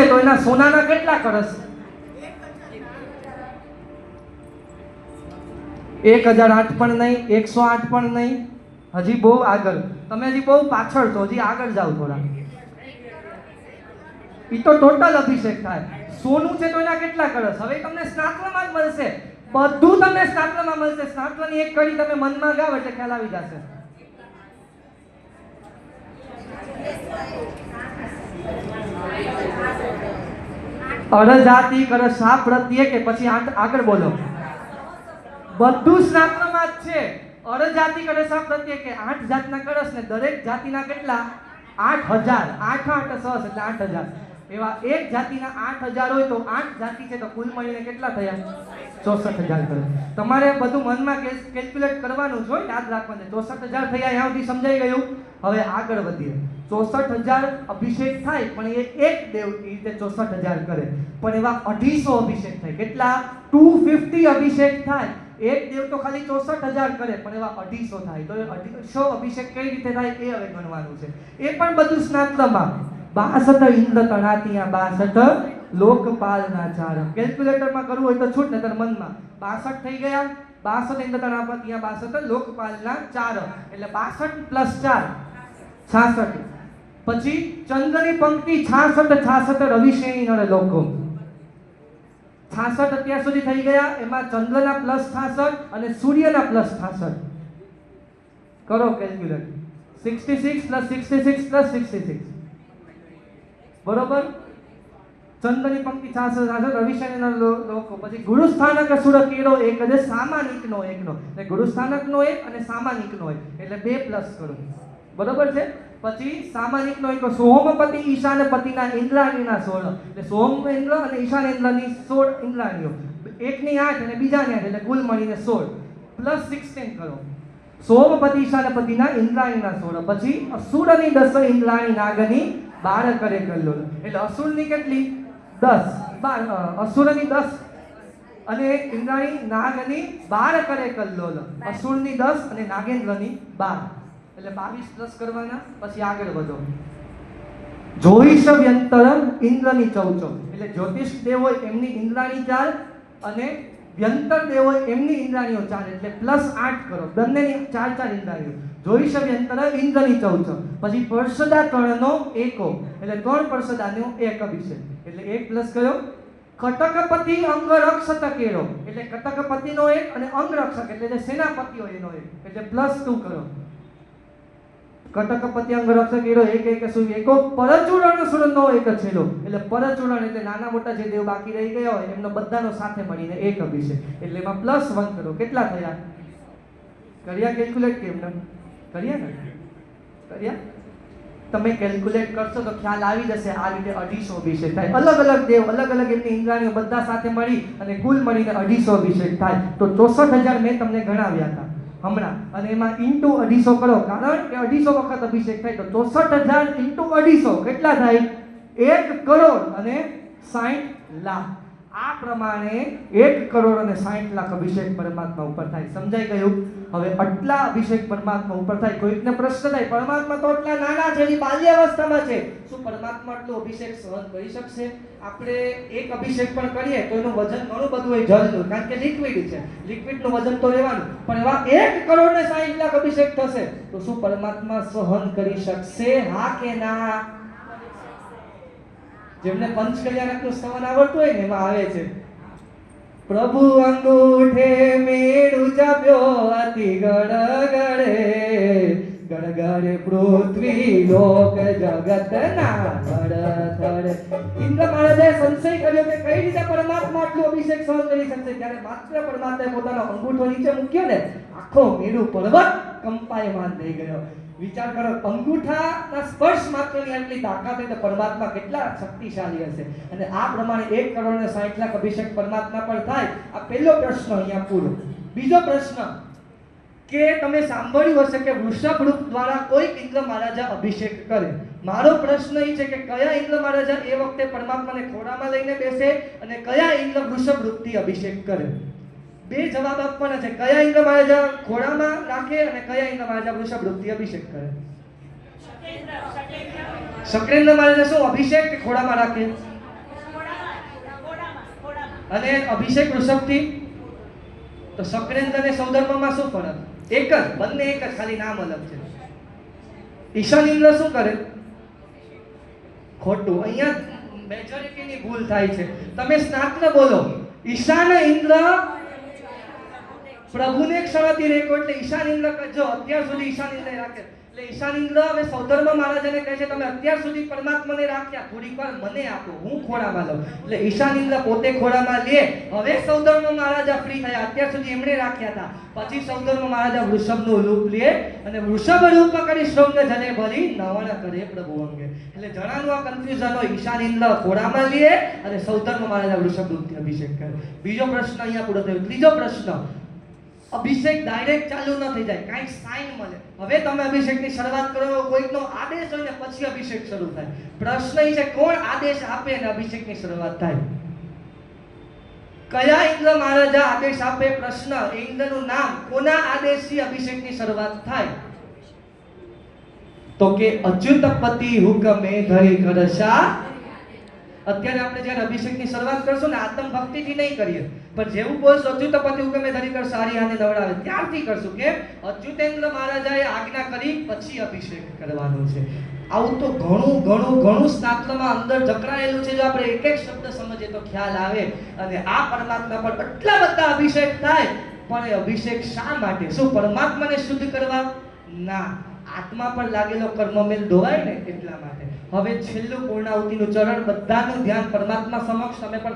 છે તો એના સોનાના કેટલા કળશ? 1008 પણ નહીં, 108 પણ નહીં, હજી બહુ આગળ. તમે હજી બહુ પાછળ છો, હજી આગળ જાઓ થોડા. એ તો ટોટલ અભિષેક થાય. સોનું છે તો એના કેટલા કળશ? હવે તમને સ્નાત્રમાં જ મળશે, બધું તમને સ્નાત્રમાં મળશે. સ્નાત્રની એક કડી તમે મનમાં ગાવ એટલે ખ્યાલ આવી જશે. અડજાતિ કળશ શા પ્રત્યે કે પછી આગળ બોલો. બધું સ્નાત્રમાં જ છે. અડજાતિ કળશ શા પ્રત્યે કે 8 જાતના કળશ ને દરેક જાતિના કેટલા? 8000. 8 8 સહસ એટલે 8000. એવા એક જાતિના 8000 હોય તો 8 જાતિ છે તો કુલ મળીને કેટલા થયા? 64000 કળશ. તમારે બધું મનમાં કેલ્ક્યુલેટ કરવાનું છે, યાદ રાખવાનું. 64000 થયા, અહીંયા સુધી સમજાઈ ગયું. હવે આગળ વધીએ. 64000 અભિષેક થાય પણ એ એક દેવ એ રીતે 64000 કરે. પણ એવા 250 અભિષેક થાય. કેટલા? 250 અભિષેક થાય. એક દેવ તો ખાલી 64000 કરે પણ એવા 250 થાય. તો એ 250 અભિષેક કઈ રીતે થાય એ હવે ગણવાનું છે. એ પણ બધું સ્નાત્રમાં. 62 ઇન્દ્ર તણાતિયા 62 લોકપાલના 4. કેલ્ક્યુલેટરમાં કરવું હોય તો છૂટ, નતર મનમાં. 62 થઈ ગયા. 62 ઇન્દ્ર તણાતિયા 62 લોકપાલના 4 એટલે 62 + 4 66. પછી ચંદ્રની પંક્તિ 66 66 રવિશ્રેણી નર લોકો. 66 અત્યાર સુધી થઈ ગયા. એમાં ચંદ્રના +66 અને સૂર્યના +66. કરો કેલ્ક્યુલેટ. 66 + 66 + 66 બરોબર. ચંદ્રની પંક્તિ 66 66 રવિશ્રેણી નર લોકો. પછી ગુરુસ્થાનક સુર કેરો એક અને સામાનિકનો એકનો. એટલે ગુરુસ્થાનકનો એક અને સામાનિકનો એક એટલે 2 પ્લસ કરો. બરોબર છે. પછી સામાનિકનો એક સોમપતિ ઈશાનપતિના ઇન્દ્રાણીના 16 એટલે સોમ ઇન્દ્ર અને ઈશાન ઇન્દ્રની 16 ઇન્દ્રાણીઓ. એકની 8 અને બીજાની 8 એટલે કુલ મળીને 16 પ્લસ 16 કરો. સોમપતિ ઈશાનપતિના ઇન્દ્રાણીના 16. પછી અસુરની 10 ઇન્દ્રાણી નાગની 12 કરે કલ્લોલ. એટલે અસુરની કેટલી? 10. 12 અસુરની 10 અને ઇન્દ્રાણી નાગની 12 કરે કલ્લોલ. અસુરની 10 અને નાગેન્દ્રની 12 એટલે 22 પ્લસ કરવાના. પછી આગળ વધો. જ્યોતિષ વ્યંતર ઇન્દ્રની 14 એટલે જ્યોતિષ દેવ હોય એમની ઇન્દ્રાણી 4 અને વ્યંતર દેવ હોય એમની ઇન્દ્રાણીઓ 4 એટલે +8 કરો. બંનેની 4 4 ઇન્દ્રાણીઓ. જ્યોતિષ વ્યંતર ઇન્દ્રની 14. પછી પરસદા 3નો એકો એટલે 3 પરસદાનો એક અભિષેક એટલે 1 પ્લસ કયો? કટકપતિ અંગરક્ષક કેરો એટલે કટકપતિનો એક અને અંગરક્ષક એટલે જે સેનાપતિ હોય એનો એક એટલે +2 કરો. કટકપતિ અંગરક્ષક એરો એક એક સુવી એકો પરચૂરણ સુરનો એક છેલો એટલે પરચૂરણ એટલે નાના મોટા જે દેવ બાકી રહી ગયા હોય એમનો બધાનો સાથે મળીને એક અભિષેક એટલે એમાં +1 કરો. કેટલા થયા? કર્યા કેલ્ક્યુલેટ કેમ ન કર્યા ને? કર્યા? તમે કેલ્ક્યુલેટ કરશો તો ખ્યાલ આવી જશે. આ રીતે 250 અભિષેક થાય. અલગ અલગ દેવ અલગ અલગ એમની ઇન્દ્રાણીઓ બધા સાથે મળી અને કુલ મળીને 250 અભિષેક થાય. તો 64000 મેં તમને ગણાવ્યા હતા હમણાં અને એમાં * 250 કરો કારણ કે 250 વખત અભિષેક થાય તો 64000 * 250 કેટલા થાય? 1 કરોડ અને 60 લાખ. આ પ્રમાણે 1 કરોડ અને 60 લાખ અભિષેક પરમાત્મા ઉપર થાય. સમજાઈ ગયું? હવે આટલા અભિષેક પરમાત્મા ઉપર થાય. કોઈકને પ્રશ્ન થાય પરમાત્મા તો આટલા નાના છે, એની બાલ્યાવસ્થામાં છે, શું પરમાત્મા આટલો અભિષેક સહન કરી શકશે? આપણે એક અભિષેક પણ કરીએ તો એનું વજન ઘણું બધું હોય જળનું, કારણ કે લિક્વિડ છે. લિક્વિડનું વજન તો રહેવાનું. પણ એવા 1 કરોડ ને 60 લાખ અભિષેક થશે તો શું પરમાત્મા સહન કરી શકશે? હા કે ના? જેમને પંચકલ્યાણકનું સ્તવન આવડતું હોય ને એમાં આવે છે પ્રભુ અંગૂઠે મેળું જપ્યો અતિ ગળગળે ગળગળે પૃથ્વી લોક જગત ના થડથડ. ઇન્દ્ર મહારાજે સંશય કર્યો કે કઈ રીતે પરમાત્મા આટલું અભિષેક સહન કરી શકશે? ત્યારે માત્ર પરમાત્માએ પોતાનો અંગૂઠો નીચે મૂક્યો ને આખો મેરુ પર્વત કંપાયમાન થઈ ગયો. વિચાર કરો, અંગૂઠાના સ્પર્શ માત્રની આટલી તાકાત હોય તો પરમાત્મા કેટલા શક્તિશાળી હશે. અને આ પ્રમાણે 1 કરોડ ને 60 લાખ અભિષેક પરમાત્મા પર થાય. આ પહેલો પ્રશ્ન અહીંયા પૂરો. બીજો પ્રશ્ન કે તમે સાંભળ્યું હશે કે વૃષભ રૂપ દ્વારા કોઈ ઇન્દ્ર મહારાજા અભિષેક કરે. મારો પ્રશ્ન એ છે કે કયા ઇન્દ્ર મહારાજા એ વખતે પરમાત્માને ખોળામાં લઈને બેસે અને કયા ઇન્દ્ર વૃષભ રૂપથી અભિષેક કરે? 2 જવાબ આપવાના છે. કયા ઇન્દ્ર મહારાજા ખોળામાં રાખે અને કયા ઇન્દ્ર મહારાજા વૃષભ રૂપથી અભિષેક કરે? શક્રેન્દ્ર મહારાજા શું અભિષેક કે ખોળામાં રાખે? અને અભિષેક વૃષભથી, તો સક્રેન્દ્ર અને સૌધર્મમાં શું ફરક? એક જ, બંને એક જ, ખાલી નામ અલગ છે. ઈશાન ઇન્દ્ર શું કરે? ખોટું. અહીંયા મેજોરિટીની ભૂલ થાય છે. તમે સ્નાત્ર બોલો, ઈશાન ઇન્દ્ર પ્રભુને ક્ષણથી રેખો, એટલે ઈશાન ઇન્દ્ર જો અત્યાર સુધી ઈશાન ઇન્દ્ર રાખે, એટલે ઈશાન ઇન્દ્ર હવે સૌધર્મ મહારાજાને કહે છે તમે અત્યાર સુધી પરમાત્માને રાખ્યા, થોડીક વાર મને આપો, હું ખોળામાં લઉં. એટલે ઈશાન ઇન્દ્ર પોતે ખોળામાં લે. હવે સૌધર્મ મહારાજા ફ્રી થયા, અત્યાર સુધી એમણે રાખ્યા હતા. પછી સૌધર્મ મહારાજા વૃષભનું રૂપ લે અને વૃષભ રૂપ કરી શૃંગ જને ભરી નવણ કરે પ્રભુ અંગે. એટલે જણાનું આ કન્ફ્યુઝન હોય. ઈશાન ઇન્દ્ર ખોળામાં લે અને સૌધર્મ મહારાજા વૃષભ રૂપથી અભિષેક કરે. બીજો પ્રશ્ન અહીંયા પૂરો થયો. ત્રીજો પ્રશ્ન, અભિષેક ડાયરેક્ટ ચાલુ ન થઈ જાય, કાંઈક સાઇન મળે. હવે તમે અભિષેકની શરૂઆત કરો, કોઈકનો આદેશ હોય ને પછી અભિષેક શરૂ થાય. પ્રશ્ન એ છે કોણ આદેશ આપે અને અભિષેકની શરૂઆત થાય? કયા ઇન્દ્ર મહારાજા આદેશ આપે? પ્રશ્ન. એ ઇન્દ્રનું નામ, કોના આદેશથી અભિષેકની શરૂઆત થાય? તો કે અચ્યુતપતિ હુકમે ધરી કરશા. અત્યારે આપણે જ્યારે અભિષેકની શરૂઆત કરશું ને આત્મ ભક્તિથી નહીં કરીએ, પણ જેવું બોલશું અચ્યુતપતિ હુકમે ધરી કર સારી આને નવડાવે ત્યારથી કરશું. કેમ? અચ્યુતેન્દ્ર મહારાજાએ આજ્ઞા કરી પછી અભિષેક કરવાનો છે. આવું તો ઘણું સ્નાત્રમાં અંદર જકડાયેલું છે. જો આપણે એક એક શબ્દ સમજીએ તો ખ્યાલ આવે. અને આ પરમાત્મા પર આટલા બધા અભિષેક થાય, પણ એ અભિષેક શા માટે? શું પરમાત્માને શુદ્ધ કરવા? ના, આત્મા પર લાગેલો કર્મમેલ ધોવાય ને એટલા માટે. હવે છેલ્લું પૂર્ણાહુતિનું ચરણ, બધાનું ધ્યાન પરમાત્મા સમક્ષ તમે પણ